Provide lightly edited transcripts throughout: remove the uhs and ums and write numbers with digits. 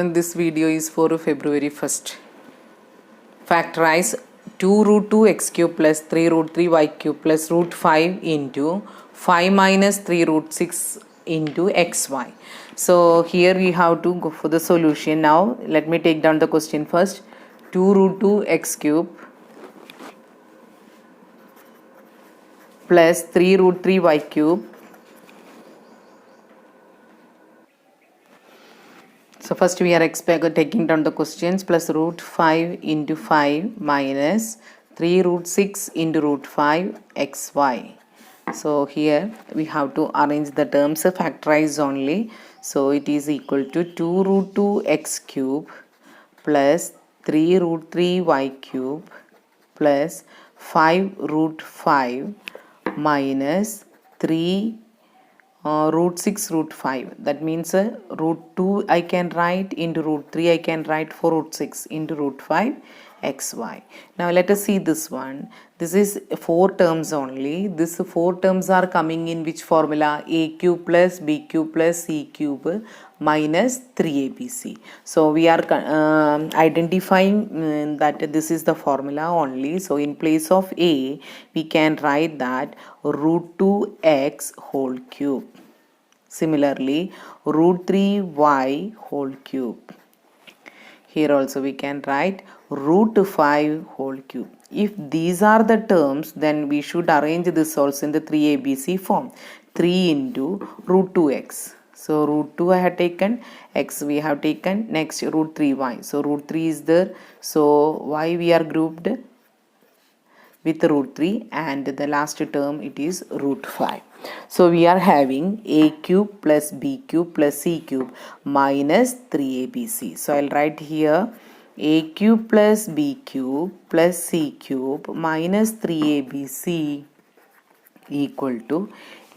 children, this video is for February 1st. Factorize 2 root 2 x cube plus 3 root 3 y cube plus root 5 into 5 minus 3 root 6 into xy. So here we have to go for the solution. Now let me take down the question first. 2 root 2 x cube plus 3 root 3 y cube. So first we are taking down the questions. Plus root 5 into 5 minus 3 root 6 into root 5 xy. So here we have to arrange the terms, factorize only. So it is equal to 2 root 2 x cube plus 3 root 3 y cube plus 5 root 5 minus 3 root 6 root 5. That means root 2 I can write into root 3 I can write for root 6 into root 5 xy. Now let us see this one. This is 4 terms only. These 4 terms are coming in which formula? A cube plus b cube plus c cube minus 3abc. So we are identifying that this is the formula only. So in place of a we can write that root 2x whole cube. Similarly, root 3y whole cube. Here also we can write root 5 whole cube. If these are the terms, then we should arrange this also in the 3abc form. 3 into root 2x. So root 2 I have taken, x we have taken, next root 3y. So root 3 is there. So y we are grouped with root 3 and the last term it is root 5. So we are having a cube plus b cube plus c cube minus 3abc. So I'll write here a cube plus b cube plus c cube minus 3abc equal to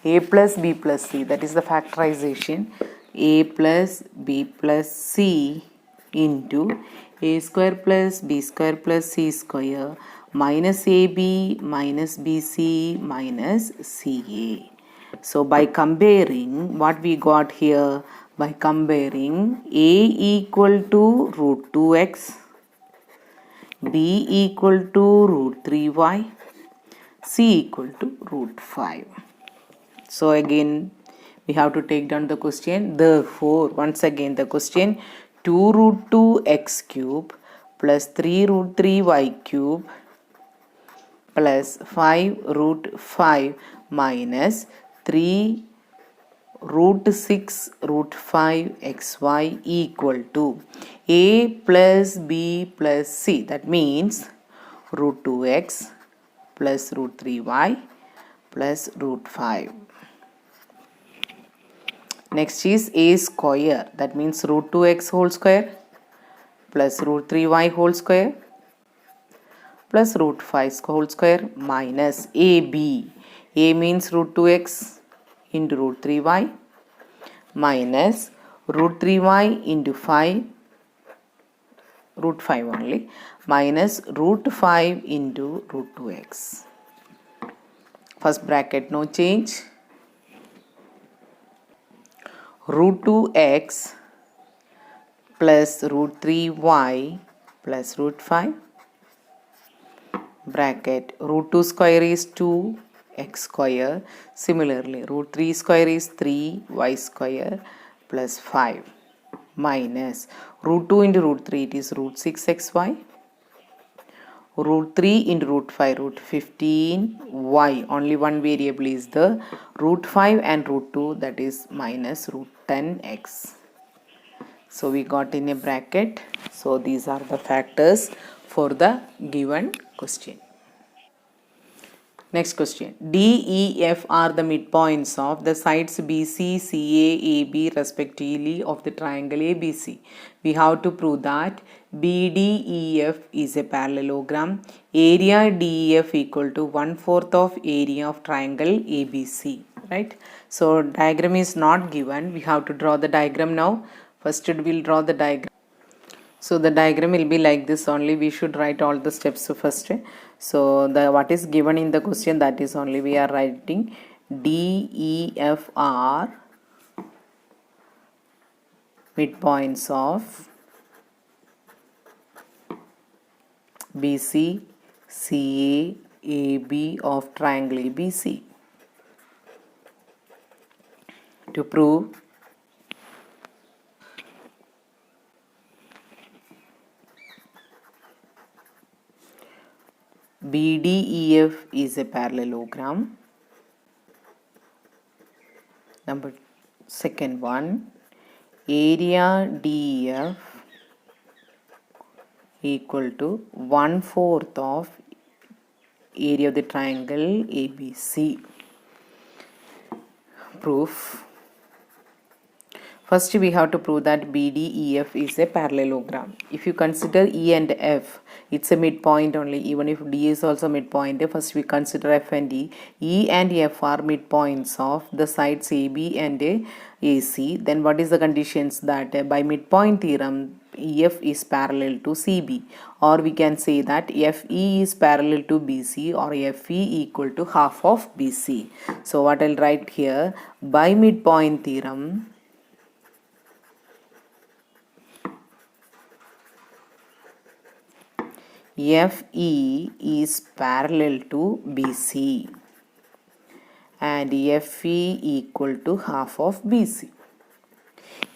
a plus b plus c, that is the factorization, a plus b plus c into a square plus b square plus c square minus ab minus bc minus ca. So by comparing, what we got here? By comparing, a equal to root 2x, b equal to root 3y, c equal to root 5. So again we have to take down the question. Therefore, once again the question, 2 root 2 x cube plus 3 root 3 y cube plus 5 root 5 minus 3 root 6 root 5 xy equal to a plus b plus c. That means root 2x plus root 3y plus root 5. Next is a square. That means root 2x whole square plus root 3y whole square plus root 5 whole square minus ab. A means root 2x into root 3y minus root 3y into 5, root 5 only, minus root 5 into root 2x. First bracket no change. Root 2x plus root 3y plus root 5 bracket root 2 square is 2 x square. Similarly, root 3 square is 3 y square plus 5 minus root 2 into root 3 it is root 6 xy, root 3 into root 5 root 15 y, only one variable is the root 5 and root 2, that is minus root 10 x. So we got in a bracket. So these are the factors for the given question. Next question. D, E, F are the midpoints of the sides BC, CA, AB respectively of the triangle ABC. We have to prove that BDEF is a parallelogram. Area DEF equal to 1/4 of area of triangle ABC. Right? So diagram is not given. We have to draw the diagram now. First we will draw the diagram. So the diagram will be like this only. We should write all the steps first. So the what is given in the question, that is only we are writing. D, E, F are midpoints of BC, CA, AB of triangle ABC. To prove, BDEF is a parallelogram. Number second one, area DEF equal to 1/4 of area of the triangle ABC. Proof. First we have to prove that BDEF is a parallelogram. If you consider E and F, it's a midpoint only. Even if D is also midpoint, first we consider F and D. E and F are midpoints of the sides AB and AC. Then what is the conditions? That by midpoint theorem, EF is parallel to CB, or we can say that FE is parallel to BC, or FE equal to half of BC. So what I'll write here, by midpoint theorem, FE is parallel to BC and FE equal to half of BC.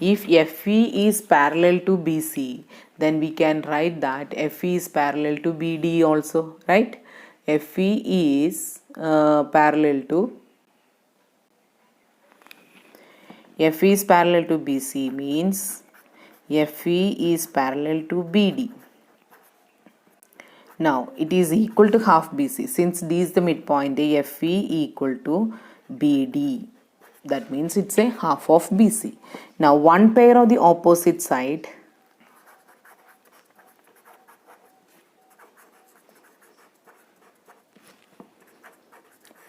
If FE is parallel to BC, then we can write that FE is parallel to BD also, right? FE is parallel to BC means FE is parallel to BD. Now it is equal to half BC. Since D is the midpoint, FE equal to BD. That means it's a half of BC. Now one pair of the opposite side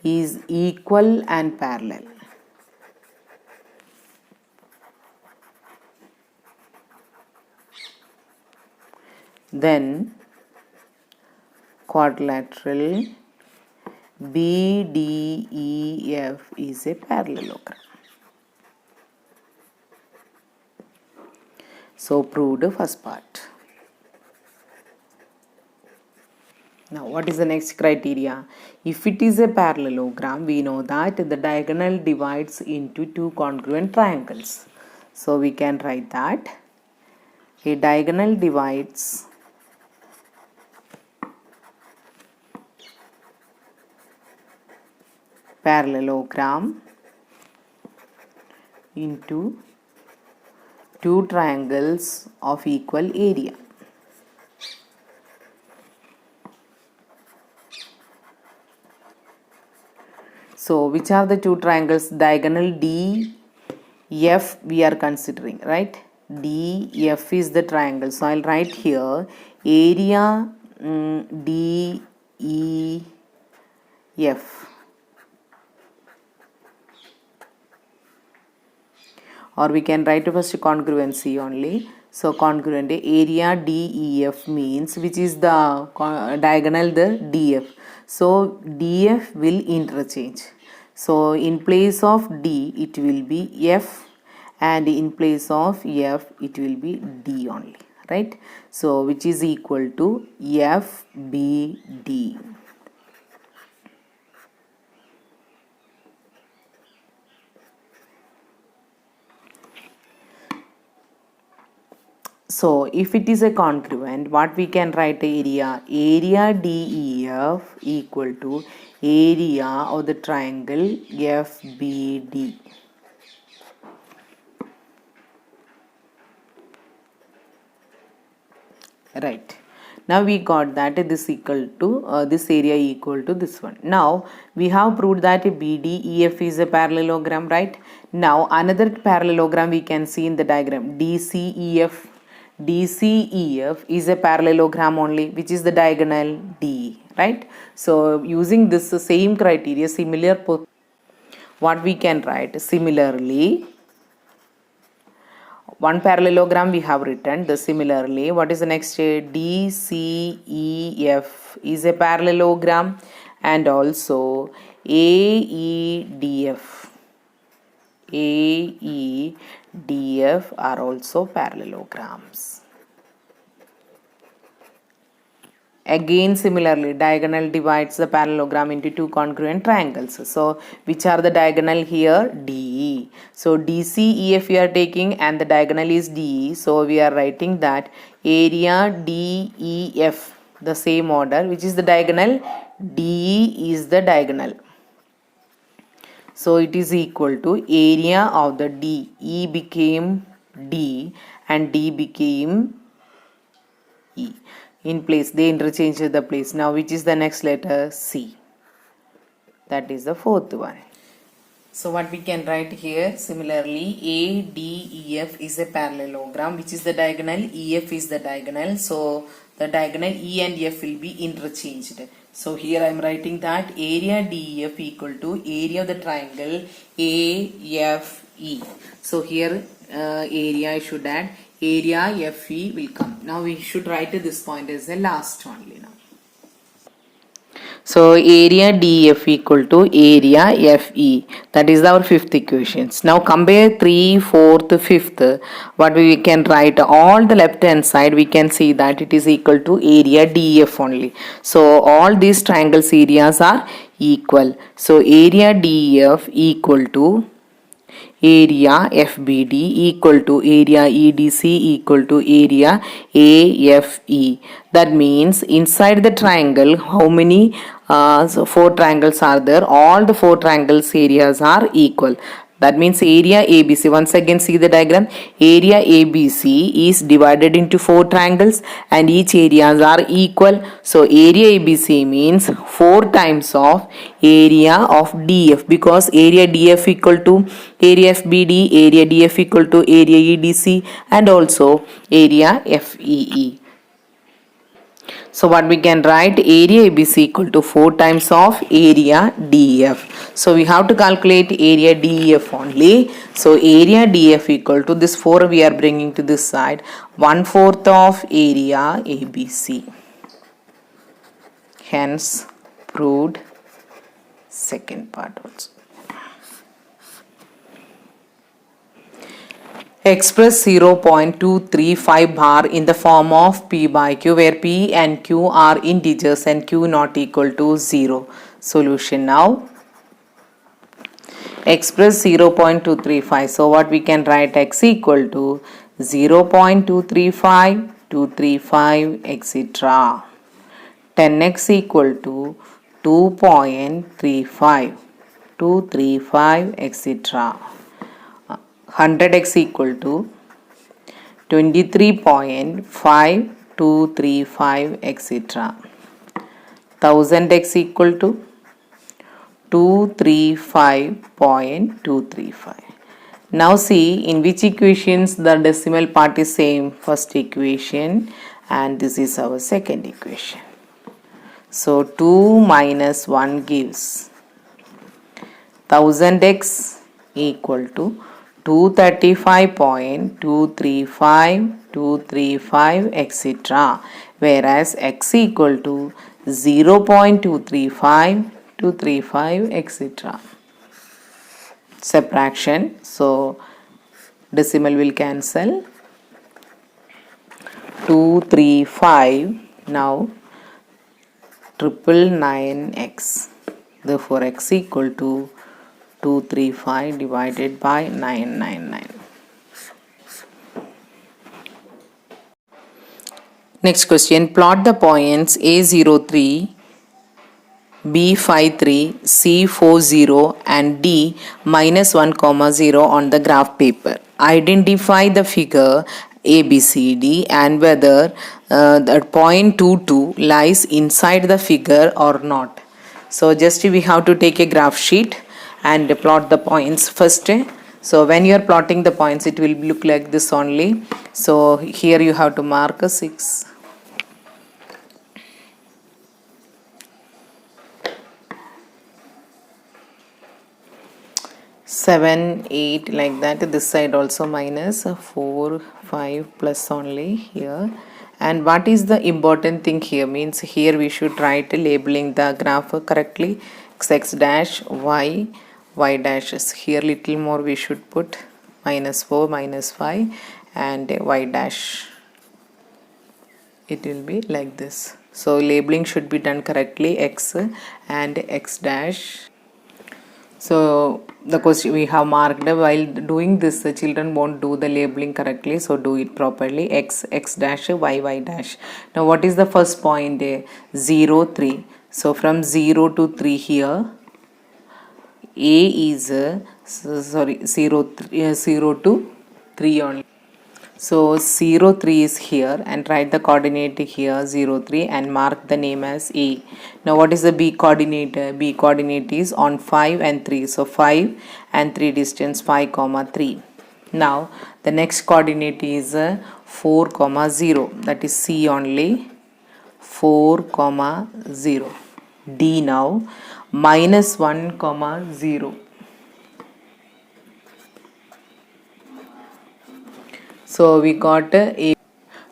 is equal and parallel. Then quadrilateral BDEF is a parallelogram. So proved the first part. Now what is the next criteria? If it is a parallelogram, we know that the diagonal divides into two congruent triangles. So we can write that a diagonal divides parallelogram into two triangles of equal area. So which are the two triangles? Diagonal DF we are considering, right? DF is the triangle. So I'll write here area DEF. Or we can write first congruency only. So congruent area DEF means which is the diagonal, the DF. So DF will interchange. So in place of D it will be F, and in place of F it will be D only, right? So which is equal to FBD. So if it is a congruent, what we can write area? Area DEF equal to area of the triangle FBD. Right. Now we got that this equal to this area equal to this one. Now we have proved that BDEF is a parallelogram, right? Now another parallelogram we can see in the diagram, DCEF. DCEF is a parallelogram only, which is the diagonal D, right? So using this same criteria, similar, what we can write similarly, one parallelogram we have written. The similarly, what is the next? DCEF is a parallelogram, and also AEDF are also parallelograms. Again similarly, diagonal divides the parallelogram into two congruent triangles. So which are the diagonal here? DE. So DCEF we are taking and the diagonal is DE. So we are writing that area DEF, the same order, which is the diagonal, DE is the diagonal. So it is equal to area of the D. E became D and D became E. In place, they interchanged the place. Now which is the next letter? C. That is the fourth one. So what we can write here, similarly, ADEF is a parallelogram, which is the diagonal, EF is the diagonal. So the diagonal E and F will be interchanged. So here I am writing that area DEF equal to area of the triangle AFE. So here area I should add, area FE will come. Now we should write this point as the last only now. So area DF equal to area FE. That is our fifth equation. Now compare 3, 4th, 5th. What we can write, all the left hand side we can see that it is equal to area DF only. So all these triangles areas are equal. So area DF equal to area FBD equal to area EDC equal to area AFE. That means inside the triangle, how many so 4 triangles are there? All the 4 triangles areas are equal. That means area ABC, once again see the diagram, area ABC is divided into 4 triangles and each areas are equal. So area ABC means 4 times of area of DF, because area DF equal to area FBD, area DF equal to area EDC and also area FEE. So what we can write, area ABC equal to 4 times of area DF. So we have to calculate area DF only. So area DF equal to this 4 we are bringing to this side, 1/4 of area ABC. Hence proved second part also. Express 0.235 bar in the form of P by Q, where P and Q are integers and Q not equal to 0. Solution now. Express 0.235. So what we can write, x equal to 0.235, 235, etc. 10x equal to 2.35, 235, etc. 100x equal to 23.5235, etc. 1000x equal to 235.235. Now see in which equations the decimal part is same. First equation and this is our second equation. So 2 minus 1 gives 1000x equal to 235.235, 235, etc. Whereas x equal to 0.235, 235, etc. Subtraction. So decimal will cancel. 235. Now 999x. Therefore x equal to 235 divided by 999. Next question, plot the points A03, B53, C40 and D -1, 0 on the graph paper. Identify the figure ABCD and whether the point 22 lies inside the figure or not. So just we have to take a graph sheet and plot the points first. So when you are plotting the points, it will look like this only. So here you have to mark a 6, 7, 8 like that. This side also minus 4, 5 plus only here. And what is the important thing here means here we should write labeling the graph correctly. X dash, y dash is here little more we should put -4, -5 and y dash. It will be like this. So labeling should be done correctly, x and x dash. So the question we have marked, while doing this the children won't do the labeling correctly, so do it properly. X dash, y dash. Now what is the first point? 0 3. So from 0 to 3 here, a is 0 to 3 only. So 0 3 is here, and write the coordinate here 0 3 and mark the name as A. Now what is the B coordinate? B coordinate is on 5 and 3. So 5 and 3 distance 5 comma 3. Now the next coordinate is 4 comma 0, that is C only, 4 comma 0. D now minus 1 comma 0. So we got A.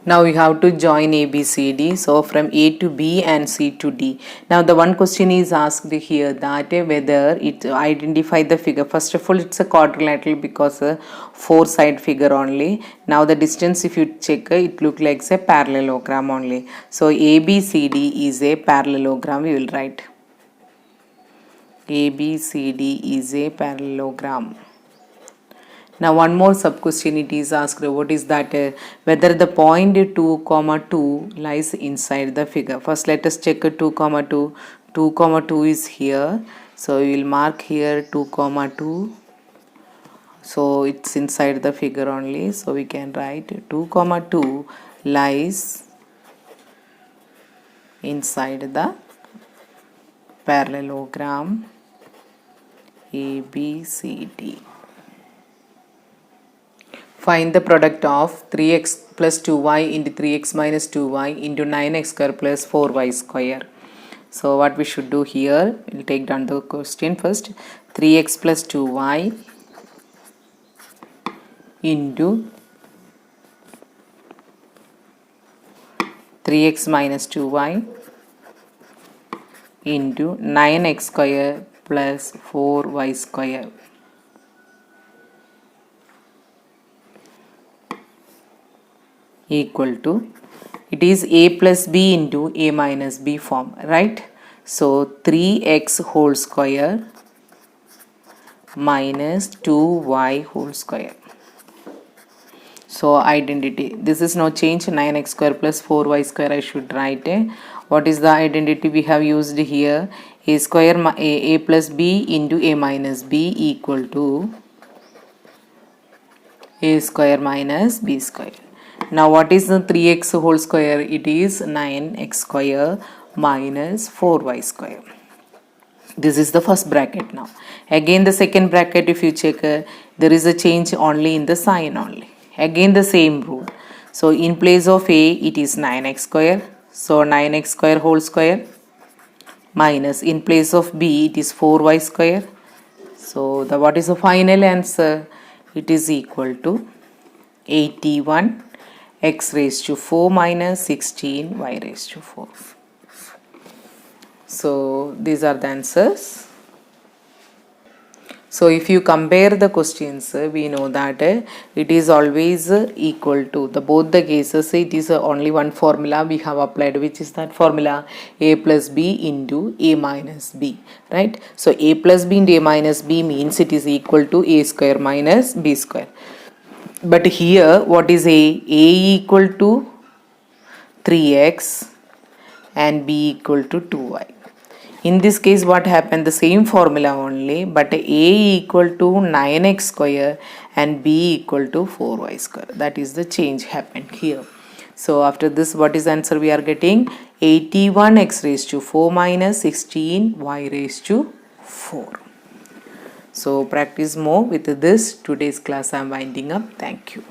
Now we have to join A, B, C, D. So from A to B and C to D. Now the one question is asked here that whether it identify the figure. First of all, it's a quadrilateral because a 4-side figure only. Now the distance, if you check, it look like a parallelogram only. So A, B, C, D is a parallelogram. We will write A, B, C, D is a parallelogram. Now one more sub question it is asked, what is that? Whether the point 2 comma 2 lies inside the figure. First let us check 2 comma 2. 2 comma 2 is here. So we will mark here 2 comma 2. So it's inside the figure only. So we can write 2 comma 2 lies inside the parallelogram ABCD. Find the product of 3x plus 2y into 3x minus 2y into 9x square plus 4y square. So what we should do here, we'll take down the question first. 3x plus 2y into 3x minus 2y into 9x square plus 4y square. Equal to, it is a plus b into a minus b form, right? So 3x whole square minus 2y whole square. So identity, this is no change, 9x square plus 4y square I should write. What is the identity we have used here? A square a plus b into a minus b equal to a square minus b square. Now what is the 3x whole square? It is 9x square minus 4y square. This is the first bracket. Now again the second bracket, if you check, there is a change only in the sign only. Again the same rule. So in place of a, it is 9x square. So 9x square whole square minus, in place of b, it is 4y square. So the what is the final answer? It is equal to 81 x raised to 4 minus 16 y raised to 4. So these are the answers. So if you compare the questions, we know that it is always equal to the both the cases. It is only one formula we have applied, which is that formula a plus b into a minus b, right? So a plus b into a minus b means it is equal to a square minus b square. But here what is a equal to 3x and b equal to 2y. In this case what happened, the same formula only, but a equal to 9x square and b equal to 4y square. That is the change happened here. So after this, what is the answer we are getting? 81 x raised to 4 minus 16 y raised to 4. So practice more with this. Today's class I am winding up. Thank you.